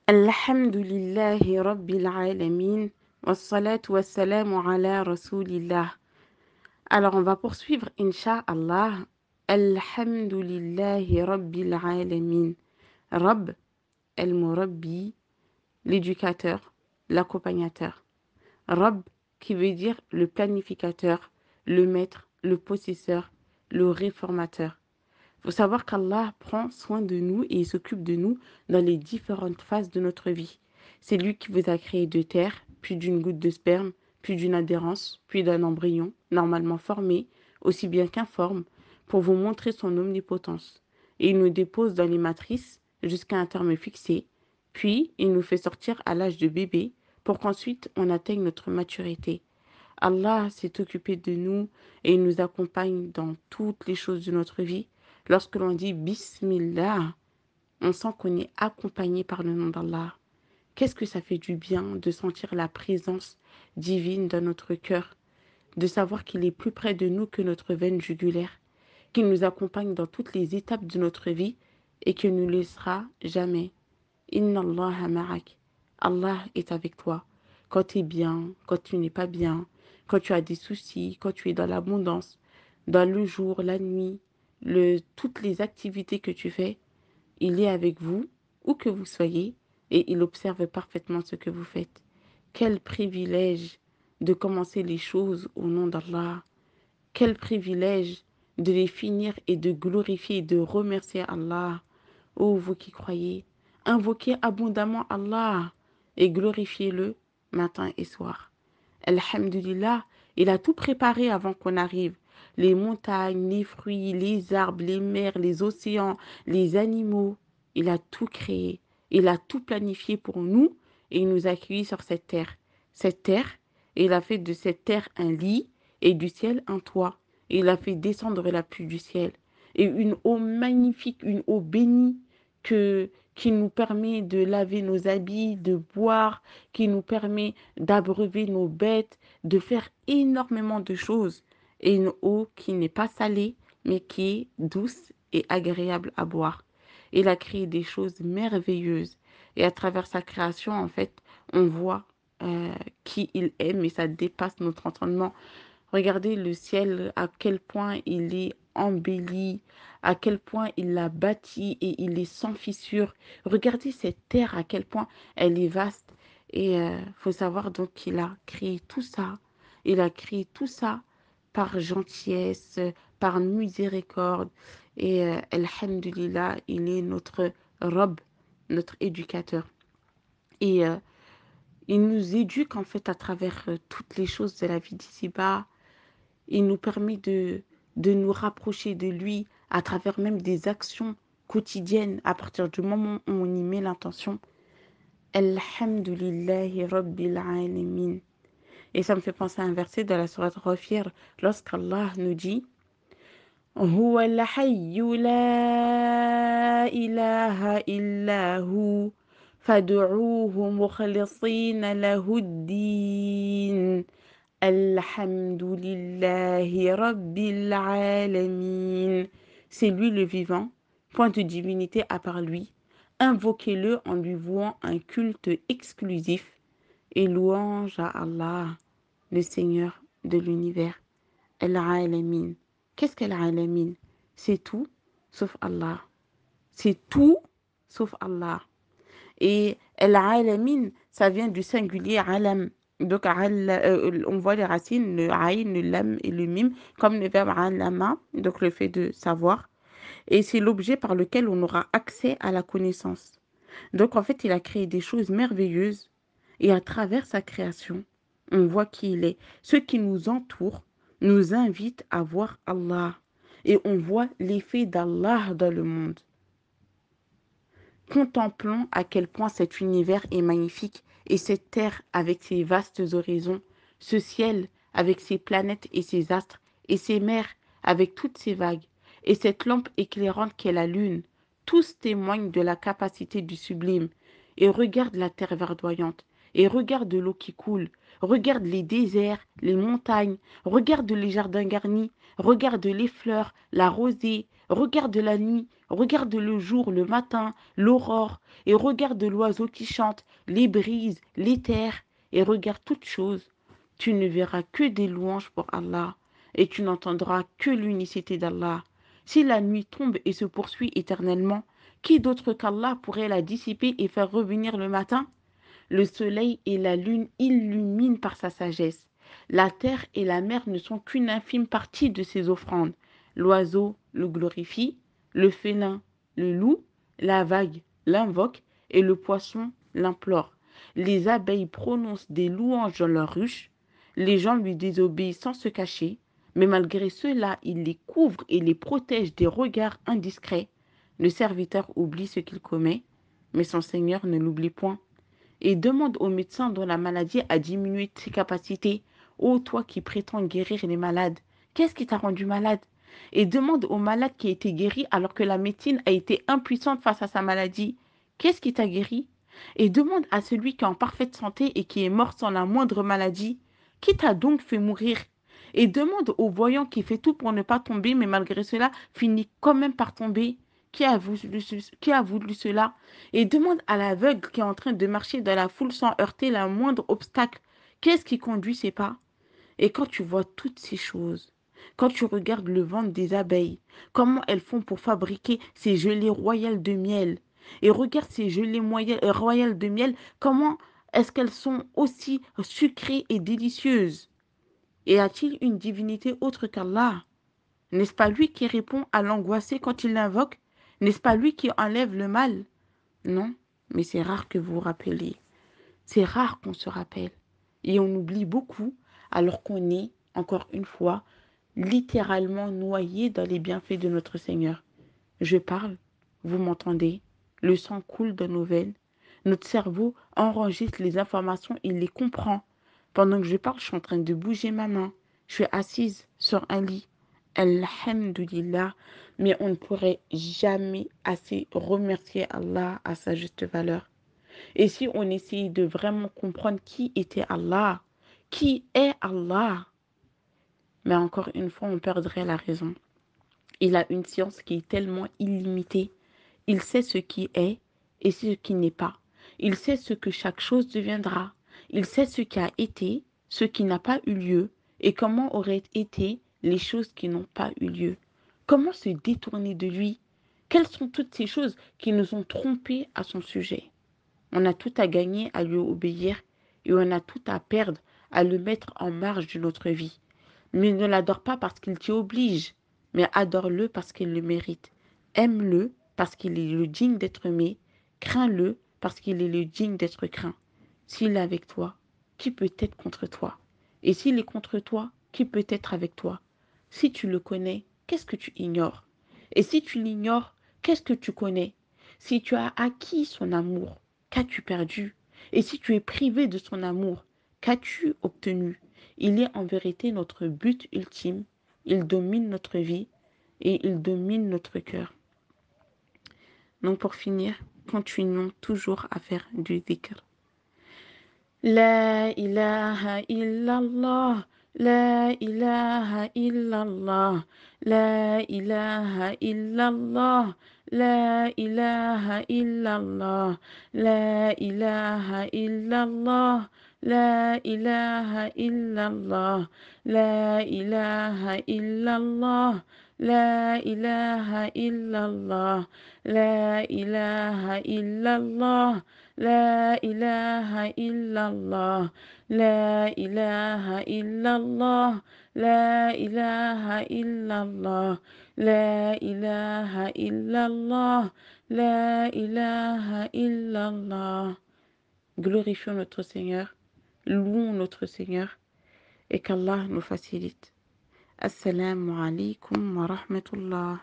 Alhamdulillahi Rabbil Alamin, wassalatu wassalamu ala Rasulillah. Alors, on va poursuivre, Inch'Allah. Alhamdulillahi Rabbil Alamin. Rabb, El-Murabbi, l'éducateur, l'accompagnateur. Rabb, qui veut dire le planificateur, le maître, le possesseur, le réformateur. Il faut savoir qu'Allah prend soin de nous et il s'occupe de nous dans les différentes phases de notre vie. C'est lui qui vous a créé de terre, puis d'une goutte de sperme, puis d'une adhérence, puis d'un embryon, normalement formé, aussi bien qu'informe, pour vous montrer son omnipotence. Et il nous dépose dans les matrices jusqu'à un terme fixé, puis il nous fait sortir à l'âge de bébé pour qu'ensuite on atteigne notre maturité. Allah s'est occupé de nous et il nous accompagne dans toutes les choses de notre vie. Lorsque l'on dit Bismillah, on sent qu'on est accompagné par le nom d'Allah. Qu'est-ce que ça fait du bien de sentir la présence divine dans notre cœur, de savoir qu'il est plus près de nous que notre veine jugulaire, qu'il nous accompagne dans toutes les étapes de notre vie et qu'il ne nous laissera jamais. Inna Allah ma'ak. Allah est avec toi. Quand tu es bien, quand tu n'es pas bien, quand tu as des soucis, quand tu es dans l'abondance, dans le jour, la nuit, toutes les activités que tu fais, il est avec vous, où que vous soyez, et il observe parfaitement ce que vous faites. Quel privilège de commencer les choses au nom d'Allah. Quel privilège de les finir et de glorifier et de remercier Allah. Ô vous qui croyez, invoquez abondamment Allah et glorifiez-le matin et soir. Alhamdulillah, il a tout préparé avant qu'on arrive. Les montagnes, les fruits, les arbres, les mers, les océans, les animaux. Il a tout créé. Il a tout planifié pour nous et il nous a accueillis sur cette terre. Cette terre, il a fait de cette terre un lit et du ciel un toit. Et il a fait descendre la pluie du ciel. Et une eau magnifique, une eau bénie qui nous permet de laver nos habits, de boire, qui nous permet d'abreuver nos bêtes, de faire énormément de choses. Et une eau qui n'est pas salée, mais qui est douce et agréable à boire. Il a créé des choses merveilleuses. Et à travers sa création, en fait, on voit qui il est, mais ça dépasse notre entendement. Regardez le ciel, à quel point il est embelli, à quel point il l'a bâti et il est sans fissure. Regardez cette terre, à quel point elle est vaste. Et faut savoir donc qu'il a créé tout ça. Il a créé tout ça par gentillesse, par miséricorde. Et Alhamdulillah, il est notre Rabb, notre éducateur. Et il nous éduque en fait à travers toutes les choses de la vie d'ici-bas. Il nous permet de nous rapprocher de lui à travers même des actions quotidiennes à partir du moment où on y met l'intention. Alhamdulillahi Rabbil Alamin. Et ça me fait penser à un verset de la sourate Ghafir lorsqu'Allah nous dit Huwa al-hayyu la ilaha illa hu fad'uuhu mukhlisina lahu-d-din. Alhamdulillahi Rabbil Alamin. C'est lui le vivant, point de divinité à part lui. Invoquez-le en lui vouant un culte exclusif et louange à Allah, le Seigneur de l'univers. Al-Alamin. Qu'est-ce qu'Al-Alamin? C'est tout sauf Allah. C'est tout sauf Allah. Et Al-Alamin, ça vient du singulier alam. Donc, on voit les racines, le aïn, le lam et le mim, comme le verbe alama, donc le fait de savoir. Et c'est l'objet par lequel on aura accès à la connaissance. Donc, en fait, il a créé des choses merveilleuses. Et à travers sa création, on voit qui il est. Ceux qui nous entourent nous invitent à voir Allah. Et on voit l'effet d'Allah dans le monde. Contemplons à quel point cet univers est magnifique et cette terre avec ses vastes horizons, ce ciel avec ses planètes et ses astres, et ces mers avec toutes ses vagues, et cette lampe éclairante qu'est la lune, tous témoignent de la capacité du sublime. Et regarde la terre verdoyante, et regarde l'eau qui coule, regarde les déserts, les montagnes, regarde les jardins garnis, regarde les fleurs, la rosée, regarde la nuit, Regarde le jour, le matin, l'aurore, et regarde l'oiseau qui chante, les brises, les terres, et regarde toutes choses. Tu ne verras que des louanges pour Allah, et tu n'entendras que l'unicité d'Allah. Si la nuit tombe et se poursuit éternellement, qui d'autre qu'Allah pourrait la dissiper et faire revenir le matin? Le soleil et la lune illuminent par sa sagesse. La terre et la mer ne sont qu'une infime partie de ses offrandes. L'oiseau le glorifie, le félin le loue, la vague l'invoque et le poisson l'implore. Les abeilles prononcent des louanges dans leurs ruches. Les gens lui désobéissent sans se cacher, mais malgré cela, il les couvre et les protège des regards indiscrets. Le serviteur oublie ce qu'il commet, mais son Seigneur ne l'oublie point et demande au médecin dont la maladie a diminué ses capacités. Ô toi qui prétends guérir les malades, qu'est-ce qui t'a rendu malade? Et demande au malade qui a été guéri alors que la médecine a été impuissante face à sa maladie, qu'est-ce qui t'a guéri? Et demande à celui qui est en parfaite santé et qui est mort sans la moindre maladie, qui t'a donc fait mourir? Et demande au voyant qui fait tout pour ne pas tomber, mais malgré cela finit quand même par tomber. Qui a voulu cela? Et demande à l'aveugle qui est en train de marcher dans la foule sans heurter la moindre obstacle, qu'est-ce qui conduit ses pas? Et quand tu vois toutes ces choses, quand tu regardes le ventre des abeilles, comment elles font pour fabriquer ces gelées royales de miel, et regarde ces gelées royales de miel, comment est-ce qu'elles sont aussi sucrées et délicieuses? Et a-t-il une divinité autre qu'Allah? N'est-ce pas lui qui répond à l'angoissé quand il l'invoque? N'est-ce pas lui qui enlève le mal? Non, mais c'est rare que vous vous rappeliez. C'est rare qu'on se rappelle. Et on oublie beaucoup alors qu'on est, encore une fois, littéralement noyé dans les bienfaits de notre Seigneur. Je parle, vous m'entendez, le sang coule dans nos veines. Notre cerveau enregistre les informations, il les comprend. Pendant que je parle, je suis en train de bouger ma main. Je suis assise sur un lit. Alhamdulillah. Mais on ne pourrait jamais assez remercier Allah à sa juste valeur. Et si on essayait de vraiment comprendre qui était Allah, qui est Allah, mais encore une fois, on perdrait la raison. Il a une science qui est tellement illimitée. Il sait ce qui est et ce qui n'est pas. Il sait ce que chaque chose deviendra. Il sait ce qui a été, ce qui n'a pas eu lieu, et comment auraient été les choses qui n'ont pas eu lieu. Comment se détourner de lui? Quelles sont toutes ces choses qui nous ont trompés à son sujet? On a tout à gagner à lui obéir et on a tout à perdre à le mettre en marge de notre vie. Mais ne l'adore pas parce qu'il t'y oblige, mais adore-le parce qu'il le mérite. Aime-le parce qu'il est le digne d'être aimé. Crains-le parce qu'il est le digne d'être craint. S'il est avec toi, qui peut être contre toi? Et s'il est contre toi, qui peut être avec toi? Si tu le connais, qu'est-ce que tu ignores? Et si tu l'ignores, qu'est-ce que tu connais? Si tu as acquis son amour, qu'as-tu perdu? Et si tu es privé de son amour, qu'as-tu obtenu? Il est en vérité notre but ultime. Il domine notre vie et il domine notre cœur. Donc pour finir, continuons toujours à faire du dhikr. La ilaha illallah, la ilaha illallah, la ilaha illallah, la ilaha illallah, la ilaha illallah, la ilaha illallah, la ilaha illallah, la ilaha illallah, la ilaha illallah. لا إله إلا الله لا إله إلا الله لا إله إلا الله لا إله إلا الله لا إله إلا الله. Glorifions notre Seigneur, louons notre Seigneur et qu'Allah nous facilite. Assalamu alaikum wa rahmatullah.